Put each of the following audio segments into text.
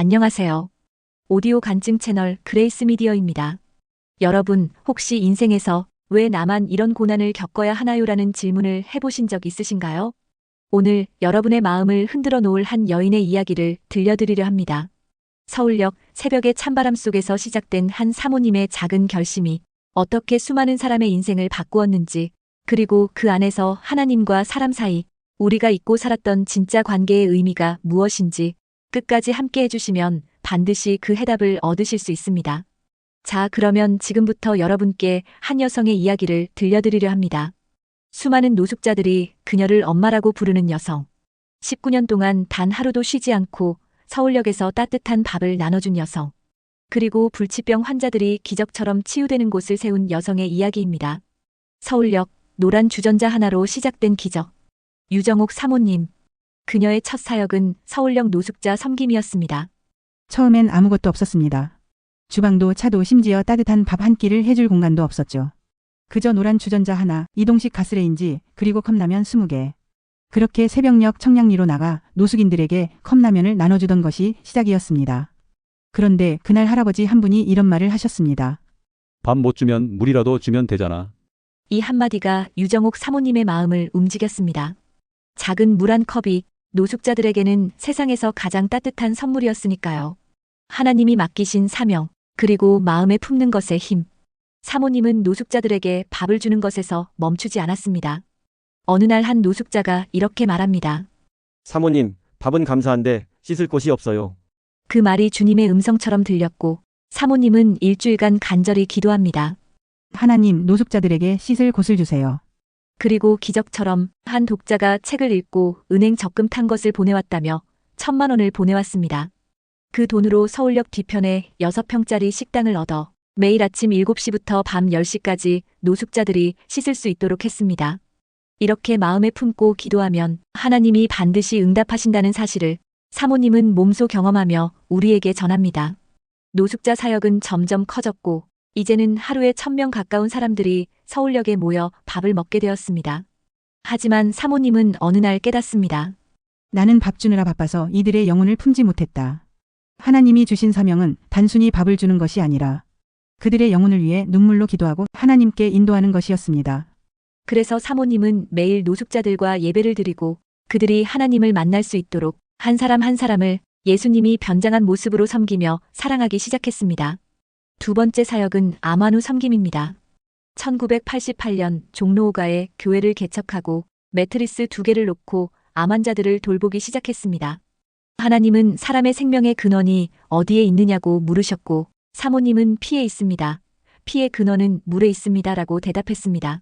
안녕하세요. 오디오 간증 채널 그레이스 미디어입니다. 여러분, 혹시 인생에서 왜 나만 이런 고난을 겪어야 하나요라는 질문을 해보신 적 있으신가요? 오늘 여러분의 마음을 흔들어 놓을 한 여인의 이야기를 들려드리려 합니다. 서울역 새벽의 찬바람 속에서 시작된 한 사모님의 작은 결심이 어떻게 수많은 사람의 인생을 바꾸었는지, 그리고 그 안에서 하나님과 사람 사이 우리가 잊고 살았던 진짜 관계의 의미가 무엇인지 끝까지 함께 해주시면 반드시 그 해답을 얻으실 수 있습니다. 자, 그러면 지금부터 여러분께 한 여성의 이야기를 들려드리려 합니다. 수많은 노숙자들이 그녀를 엄마라고 부르는 여성. 19년 동안 단 하루도 쉬지 않고 서울역에서 따뜻한 밥을 나눠준 여성. 그리고 불치병 환자들이 기적처럼 치유되는 곳을 세운 여성의 이야기입니다. 서울역 노란 주전자 하나로 시작된 기적. 유정옥 사모님. 그녀의 첫 사역은 서울역 노숙자 섬김이었습니다. 처음엔 아무것도 없었습니다. 주방도 차도 심지어 따뜻한 밥 한 끼를 해줄 공간도 없었죠. 그저 노란 주전자 하나, 이동식 가스레인지, 그리고 컵라면 20개. 그렇게 새벽녘 청량리로 나가 노숙인들에게 컵라면을 나눠주던 것이 시작이었습니다. 그런데 그날 할아버지 한 분이 이런 말을 하셨습니다. 밥 못 주면 물이라도 주면 되잖아. 이 한마디가 유정옥 사모님의 마음을 움직였습니다. 작은 물 한 컵이 노숙자들에게는 세상에서 가장 따뜻한 선물이었으니까요. 하나님이 맡기신 사명, 그리고 마음에 품는 것의 힘. 사모님은 노숙자들에게 밥을 주는 것에서 멈추지 않았습니다. 어느 날 한 노숙자가 이렇게 말합니다. 사모님, 밥은 감사한데 씻을 곳이 없어요. 그 말이 주님의 음성처럼 들렸고 사모님은 일주일간 간절히 기도합니다. 하나님, 노숙자들에게 씻을 곳을 주세요. 그리고 기적처럼 한 독자가 책을 읽고 은행 적금 탄 것을 보내왔다며 1,000만 원을 보내왔습니다. 그 돈으로 서울역 뒤편에 6평짜리 식당을 얻어 매일 아침 7시부터 밤 10시까지 노숙자들이 씻을 수 있도록 했습니다. 이렇게 마음에 품고 기도하면 하나님이 반드시 응답하신다는 사실을 사모님은 몸소 경험하며 우리에게 전합니다. 노숙자 사역은 점점 커졌고 이제는 하루에 1,000명 가까운 사람들이 서울역에 모여 밥을 먹게 되었습니다. 하지만 사모님은 어느 날 깨닫습니다. 나는 밥 주느라 바빠서 이들의 영혼을 품지 못했다. 하나님이 주신 사명은 단순히 밥을 주는 것이 아니라 그들의 영혼을 위해 눈물로 기도하고 하나님께 인도하는 것이었습니다. 그래서 사모님은 매일 노숙자들과 예배를 드리고 그들이 하나님을 만날 수 있도록 한 사람 한 사람을 예수님이 변장한 모습으로 섬기며 사랑하기 시작했습니다. 두 번째 사역은 암환우 섬김입니다. 1988년 종로오가에 교회를 개척하고 매트리스 2개를 놓고 암 환자들을 돌보기 시작했습니다. 하나님은 사람의 생명의 근원이 어디에 있느냐고 물으셨고 사모님은 피에 있습니다. 피의 근원은 물에 있습니다. 라고 대답했습니다.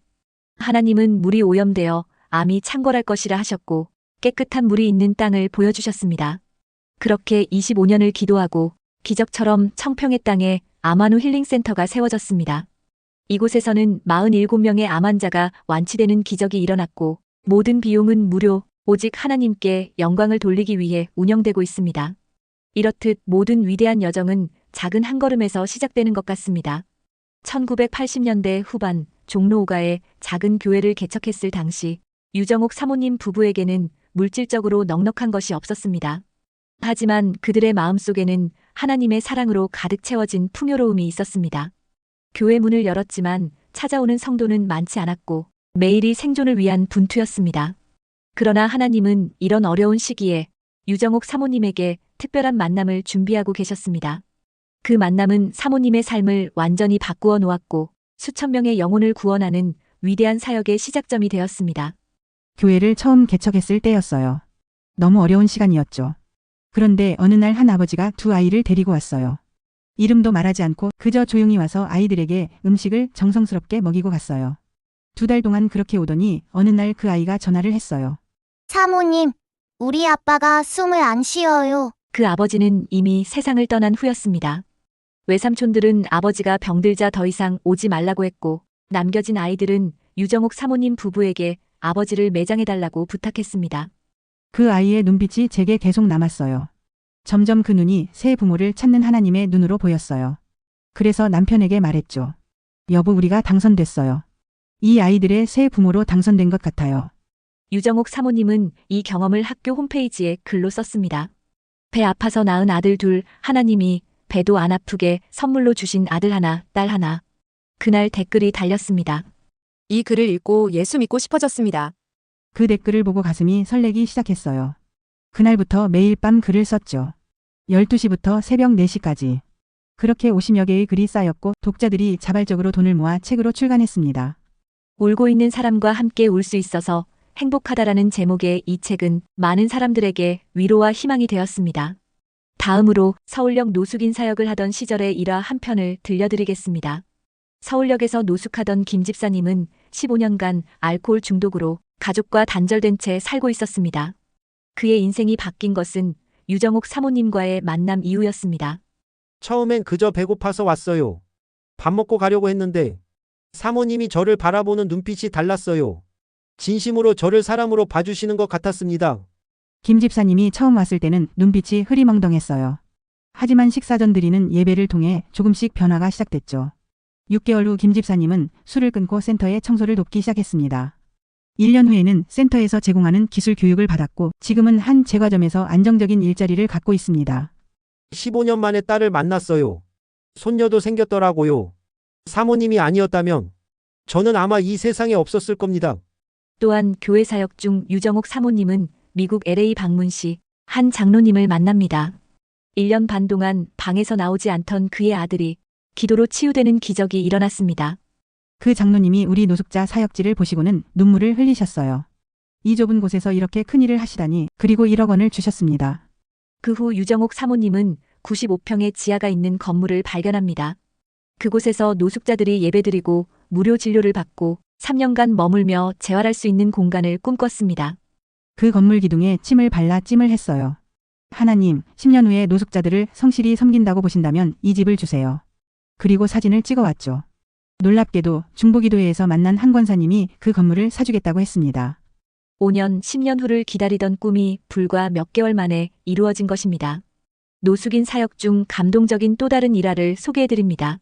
하나님은 물이 오염되어 암이 창궐할 것이라 하셨고 깨끗한 물이 있는 땅을 보여주셨습니다. 그렇게 25년을 기도하고 기적처럼 청평의 땅에 암환우 힐링센터가 세워졌습니다. 이곳에서는 47명의 암 환자가 완치되는 기적이 일어났고 모든 비용은 무료, 오직 하나님께 영광을 돌리기 위해 운영되고 있습니다. 이렇듯 모든 위대한 여정은 작은 한 걸음에서 시작되는 것 같습니다. 1980년대 후반 종로오가에 작은 교회를 개척했을 당시 유정옥 사모님 부부에게는 물질적으로 넉넉한 것이 없었습니다. 하지만 그들의 마음속에는 하나님의 사랑으로 가득 채워진 풍요로움이 있었습니다. 교회 문을 열었지만 찾아오는 성도는 많지 않았고 매일이 생존을 위한 분투였습니다. 그러나 하나님은 이런 어려운 시기에 유정옥 사모님에게 특별한 만남을 준비하고 계셨습니다. 그 만남은 사모님의 삶을 완전히 바꾸어 놓았고 수천 명의 영혼을 구원하는 위대한 사역의 시작점이 되었습니다. 교회를 처음 개척했을 때였어요. 너무 어려운 시간이었죠. 그런데 어느 날 한 아버지가 두 아이를 데리고 왔어요. 이름도 말하지 않고 그저 조용히 와서 아이들에게 음식을 정성스럽게 먹이고 갔어요. 2달 동안 그렇게 오더니 어느 날 그 아이가 전화를 했어요. 사모님, 우리 아빠가 숨을 안 쉬어요. 그 아버지는 이미 세상을 떠난 후였습니다. 외삼촌들은 아버지가 병들자 더 이상 오지 말라고 했고 남겨진 아이들은 유정옥 사모님 부부에게 아버지를 매장해달라고 부탁했습니다. 그 아이의 눈빛이 제게 계속 남았어요. 점점 그 눈이 새 부모를 찾는 하나님의 눈으로 보였어요. 그래서 남편에게 말했죠. 여보, 우리가 당선됐어요. 이 아이들의 새 부모로 당선된 것 같아요. 유정옥 사모님은 이 경험을 학교 홈페이지에 글로 썼습니다. 배 아파서 낳은 아들 둘, 하나님이 배도 안 아프게 선물로 주신 아들 하나, 딸 하나. 그날 댓글이 달렸습니다. 이 글을 읽고 예수 믿고 싶어졌습니다. 그 댓글을 보고 가슴이 설레기 시작했어요. 그날부터 매일 밤 글을 썼죠. 12시부터 새벽 4시까지. 그렇게 50여 개의 글이 쌓였고 독자들이 자발적으로 돈을 모아 책으로 출간했습니다. 울고 있는 사람과 함께 울 수 있어서 행복하다라는 제목의 이 책은 많은 사람들에게 위로와 희망이 되었습니다. 다음으로 서울역 노숙인 사역을 하던 시절의 일화 한 편을 들려드리겠습니다. 서울역에서 노숙하던 김 집사님은 15년간 알코올 중독으로 가족과 단절된 채 살고 있었습니다. 그의 인생이 바뀐 것은 유정옥 사모님과의 만남 이후였습니다. 처음엔 그저 배고파서 왔어요. 밥 먹고 가려고 했는데 사모님이 저를 바라보는 눈빛이 달랐어요. 진심으로 저를 사람으로 봐주시는 것 같았습니다. 김 집사님이 처음 왔을 때는 눈빛이 흐리멍덩했어요. 하지만 식사 전 드리는 예배를 통해 조금씩 변화가 시작됐죠. 6개월 후 김 집사님은 술을 끊고 센터의 청소를 돕기 시작했습니다. 1년 후에는 센터에서 제공하는 기술 교육을 받았고 지금은 한 제과점에서 안정적인 일자리를 갖고 있습니다. 15년 만에 딸을 만났어요. 손녀도 생겼더라고요. 사모님이 아니었다면 저는 아마 이 세상에 없었을 겁니다. 또한 교회 사역 중 유정옥 사모님은 미국 LA 방문 시 한 장로님을 만납니다. 1년 반 동안 방에서 나오지 않던 그의 아들이 기도로 치유되는 기적이 일어났습니다. 그 장로님이 우리 노숙자 사역지를 보시고는 눈물을 흘리셨어요. 이 좁은 곳에서 이렇게 큰일을 하시다니. 그리고 1억 원을 주셨습니다. 그 후 유정옥 사모님은 95평의 지하가 있는 건물을 발견합니다. 그곳에서 노숙자들이 예배드리고 무료 진료를 받고 3년간 머물며 재활할 수 있는 공간을 꿈꿨습니다. 그 건물 기둥에 침을 발라 찜을 했어요. 하나님, 10년 후에 노숙자들을 성실히 섬긴다고 보신다면 이 집을 주세요. 그리고 사진을 찍어왔죠. 놀랍게도 중보기도회에서 만난 한 권사님이 그 건물을 사주겠다고 했습니다. 5년, 10년 후를 기다리던 꿈이 불과 몇 개월 만에 이루어진 것입니다. 노숙인 사역 중 감동적인 또 다른 일화를 소개해드립니다.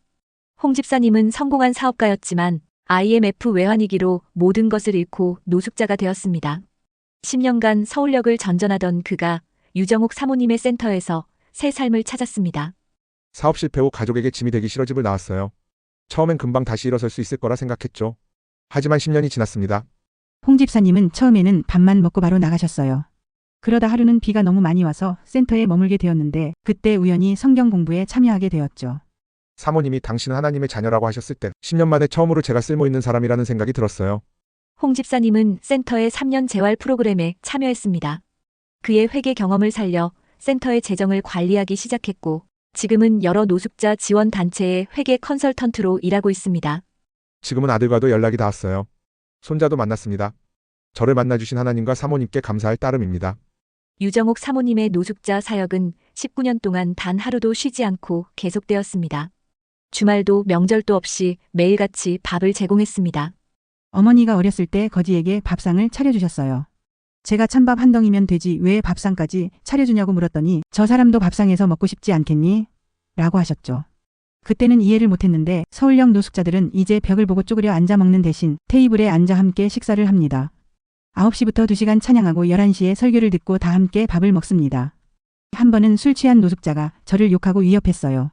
홍 집사님은 성공한 사업가였지만 IMF 외환위기로 모든 것을 잃고 노숙자가 되었습니다. 10년간 서울역을 전전하던 그가 유정옥 사모님의 센터에서 새 삶을 찾았습니다. 사업 실패 후 가족에게 짐이 되기 싫어 집을 나왔어요. 처음엔 금방 다시 일어설 수 있을 거라 생각했죠. 하지만 10년이 지났습니다. 홍 집사님은 처음에는 밥만 먹고 바로 나가셨어요. 그러다 하루는 비가 너무 많이 와서 센터에 머물게 되었는데 그때 우연히 성경 공부에 참여하게 되었죠. 사모님이 당신은 하나님의 자녀라고 하셨을 때 10년 만에 처음으로 제가 쓸모 있는 사람이라는 생각이 들었어요. 홍 집사님은 센터의 3년 재활 프로그램에 참여했습니다. 그의 회계 경험을 살려 센터의 재정을 관리하기 시작했고 지금은 여러 노숙자 지원 단체의 회계 컨설턴트로 일하고 있습니다. 지금은 아들과도 연락이 닿았어요. 손자도 만났습니다. 저를 만나주신 하나님과 사모님께 감사할 따름입니다. 유정옥 사모님의 노숙자 사역은 19년 동안 단 하루도 쉬지 않고 계속되었습니다. 주말도 명절도 없이 매일같이 밥을 제공했습니다. 어머니가 어렸을 때 거지에게 밥상을 차려주셨어요. 제가 찬밥 한 덩이면 되지 왜 밥상까지 차려주냐고 물었더니 저 사람도 밥상에서 먹고 싶지 않겠니? 라고 하셨죠. 그때는 이해를 못했는데 서울역 노숙자들은 이제 벽을 보고 쪼그려 앉아 먹는 대신 테이블에 앉아 함께 식사를 합니다. 9시부터 2시간 찬양하고 11시에 설교를 듣고 다 함께 밥을 먹습니다. 한 번은 술 취한 노숙자가 저를 욕하고 위협했어요.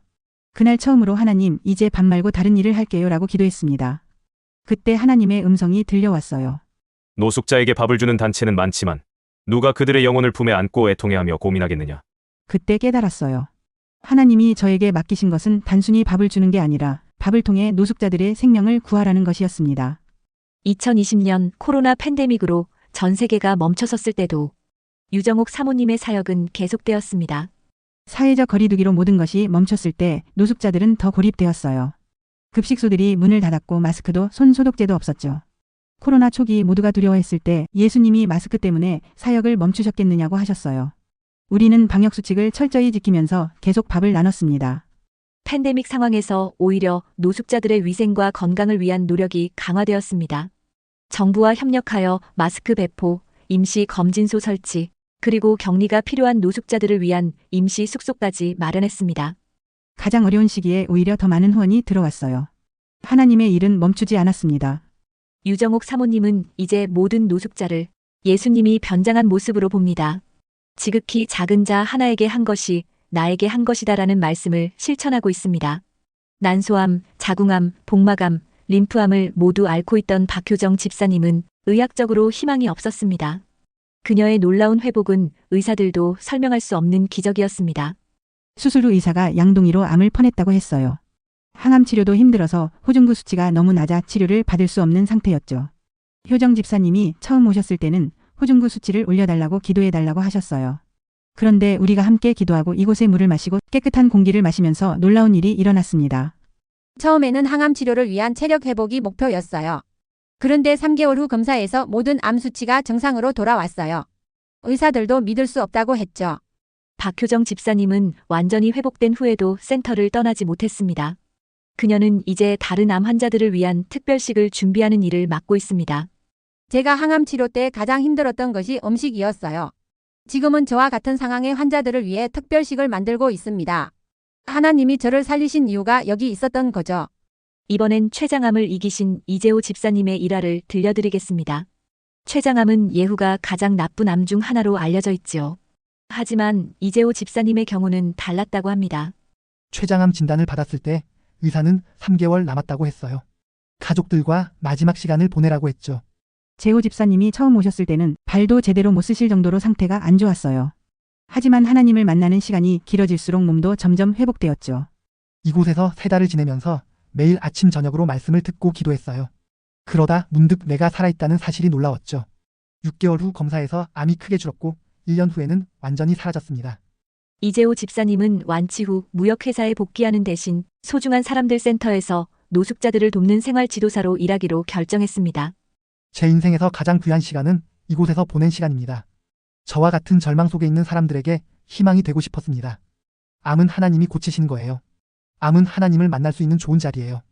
그날 처음으로 하나님, 이제 밥 말고 다른 일을 할게요 라고 기도했습니다. 그때 하나님의 음성이 들려왔어요. 노숙자에게 밥을 주는 단체는 많지만 누가 그들의 영혼을 품에 안고 애통해하며 고민하겠느냐. 그때 깨달았어요. 하나님이 저에게 맡기신 것은 단순히 밥을 주는 게 아니라 밥을 통해 노숙자들의 생명을 구하라는 것이었습니다. 2020년 코로나 팬데믹으로 전 세계가 멈춰섰을 때도 유정옥 사모님의 사역은 계속되었습니다. 사회적 거리두기로 모든 것이 멈췄을 때 노숙자들은 더 고립되었어요. 급식소들이 문을 닫았고 마스크도 손 소독제도 없었죠. 코로나 초기 모두가 두려워했을 때 예수님이 마스크 때문에 사역을 멈추셨겠느냐고 하셨어요. 우리는 방역수칙을 철저히 지키면서 계속 밥을 나눴습니다. 팬데믹 상황에서 오히려 노숙자들의 위생과 건강을 위한 노력이 강화되었습니다. 정부와 협력하여 마스크 배포, 임시 검진소 설치, 그리고 격리가 필요한 노숙자들을 위한 임시 숙소까지 마련했습니다. 가장 어려운 시기에 오히려 더 많은 후원이 들어왔어요. 하나님의 일은 멈추지 않았습니다. 유정옥 사모님은 이제 모든 노숙자를 예수님이 변장한 모습으로 봅니다. 지극히 작은 자 하나에게 한 것이 나에게 한 것이다라는 말씀을 실천하고 있습니다. 난소암, 자궁암, 복막암, 림프암을 모두 앓고 있던 박효정 집사님은 의학적으로 희망이 없었습니다. 그녀의 놀라운 회복은 의사들도 설명할 수 없는 기적이었습니다. 수술 후 의사가 양동이로 암을 퍼냈다고 했어요. 항암 치료도 힘들어서 호중구 수치가 너무 낮아 치료를 받을 수 없는 상태였죠. 효정 집사님이 처음 오셨을 때는 호중구 수치를 올려달라고 기도해달라고 하셨어요. 그런데 우리가 함께 기도하고 이곳의 물을 마시고 깨끗한 공기를 마시면서 놀라운 일이 일어났습니다. 처음에는 항암 치료를 위한 체력 회복이 목표였어요. 그런데 3개월 후 검사에서 모든 암 수치가 정상으로 돌아왔어요. 의사들도 믿을 수 없다고 했죠. 박효정 집사님은 완전히 회복된 후에도 센터를 떠나지 못했습니다. 그녀는 이제 다른 암 환자들을 위한 특별식을 준비하는 일을 맡고 있습니다. 제가 항암 치료 때 가장 힘들었던 것이 음식이었어요. 지금은 저와 같은 상황의 환자들을 위해 특별식을 만들고 있습니다. 하나님이 저를 살리신 이유가 여기 있었던 거죠. 이번엔 췌장암을 이기신 이재호 집사님의 일화를 들려드리겠습니다. 췌장암은 예후가 가장 나쁜 암 중 하나로 알려져 있지요. 하지만 이재호 집사님의 경우는 달랐다고 합니다. 췌장암 진단을 받았을 때 의사는 3개월 남았다고 했어요. 가족들과 마지막 시간을 보내라고 했죠. 재호 집사님이 처음 오셨을 때는 발도 제대로 못 쓰실 정도로 상태가 안 좋았어요. 하지만 하나님을 만나는 시간이 길어질수록 몸도 점점 회복되었죠. 이곳에서 3달을 지내면서 매일 아침 저녁으로 말씀을 듣고 기도했어요. 그러다 문득 내가 살아있다는 사실이 놀라웠죠. 6개월 후 검사에서 암이 크게 줄었고 1년 후에는 완전히 사라졌습니다. 이재호 집사님은 완치 후 무역회사에 복귀하는 대신 소중한 사람들 센터에서 노숙자들을 돕는 생활 지도사로 일하기로 결정했습니다. 제 인생에서 가장 귀한 시간은 이곳에서 보낸 시간입니다. 저와 같은 절망 속에 있는 사람들에게 희망이 되고 싶었습니다. 암은 하나님이 고치시는 거예요. 암은 하나님을 만날 수 있는 좋은 자리예요.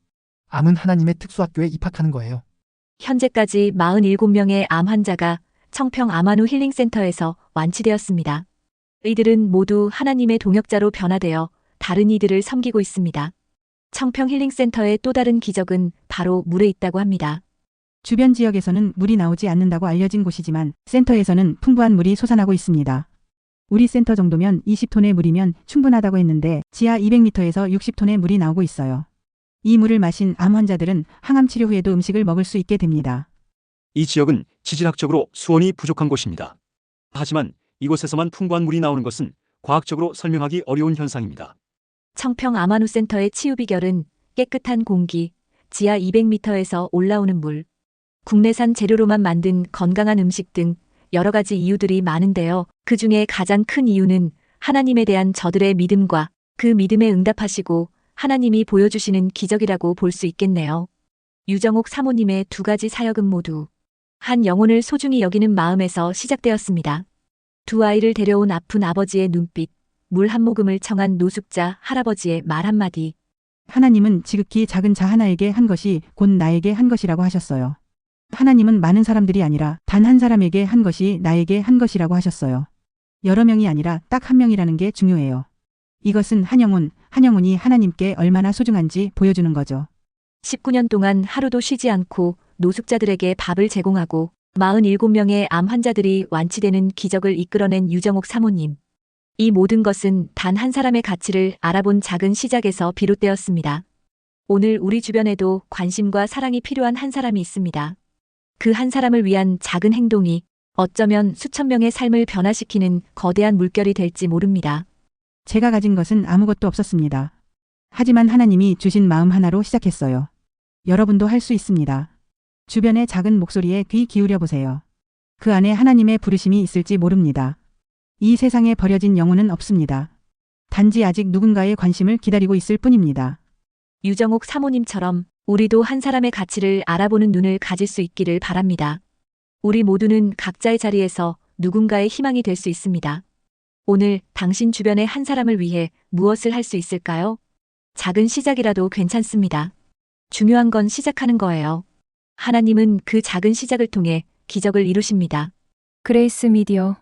암은 하나님의 특수학교에 입학하는 거예요. 현재까지 47명의 암 환자가 청평 암환후 힐링센터에서 완치되었습니다. 이들은 모두 하나님의 동역자로 변화되어 다른 이들을 섬기고 있습니다. 청평 힐링센터의 또 다른 기적은 바로 물에 있다고 합니다. 주변 지역에서는 물이 나오지 않는다고 알려진 곳이지만 센터에서는 풍부한 물이 솟아나고 있습니다. 우리 센터 정도면 20톤의 물이면 충분하다고 했는데 지하 200m에서 60톤의 물이 나오고 있어요. 이 물을 마신 암 환자들은 항암 치료 후에도 음식을 먹을 수 있게 됩니다. 이 지역은 지질학적으로 수온이 부족한 곳입니다. 하지만 이곳에서만 풍부한 물이 나오는 것은 과학적으로 설명하기 어려운 현상입니다. 청평 암환후 센터의 치유 비결은 깨끗한 공기, 지하 200m에서 올라오는 물, 국내산 재료로만 만든 건강한 음식 등 여러 가지 이유들이 많은데요. 그 중에 가장 큰 이유는 하나님에 대한 저들의 믿음과 그 믿음에 응답하시고 하나님이 보여주시는 기적이라고 볼 수 있겠네요. 유정옥 사모님의 2가지 사역은 모두 한 영혼을 소중히 여기는 마음에서 시작되었습니다. 2아이를 데려온 아픈 아버지의 눈빛, 물 한 모금을 청한 노숙자 할아버지의 말 한마디. 하나님은 지극히 작은 자 하나에게 한 것이 곧 나에게 한 것이라고 하셨어요. 하나님은 많은 사람들이 아니라 단 한 사람에게 한 것이 나에게 한 것이라고 하셨어요. 여러 명이 아니라 딱 한 명이라는 게 중요해요. 이것은 한 영혼이 하나님께 얼마나 소중한지 보여주는 거죠. 19년 동안 하루도 쉬지 않고 노숙자들에게 밥을 제공하고 47명의 암 환자들이 완치되는 기적을 이끌어낸 유정옥 사모님. 이 모든 것은 단 한 사람의 가치를 알아본 작은 시작에서 비롯되었습니다. 오늘 우리 주변에도 관심과 사랑이 필요한 한 사람이 있습니다. 그 한 사람을 위한 작은 행동이 어쩌면 수천 명의 삶을 변화시키는 거대한 물결이 될지 모릅니다. 제가 가진 것은 아무것도 없었습니다. 하지만 하나님이 주신 마음 하나로 시작했어요. 여러분도 할 수 있습니다. 주변의 작은 목소리에 귀 기울여 보세요. 그 안에 하나님의 부르심이 있을지 모릅니다. 이 세상에 버려진 영혼은 없습니다. 단지 아직 누군가의 관심을 기다리고 있을 뿐입니다. 유정옥 사모님처럼 우리도 한 사람의 가치를 알아보는 눈을 가질 수 있기를 바랍니다. 우리 모두는 각자의 자리에서 누군가의 희망이 될 수 있습니다. 오늘 당신 주변의 한 사람을 위해 무엇을 할 수 있을까요? 작은 시작이라도 괜찮습니다. 중요한 건 시작하는 거예요. 하나님은 그 작은 시작을 통해 기적을 이루십니다. 그레이스 미디어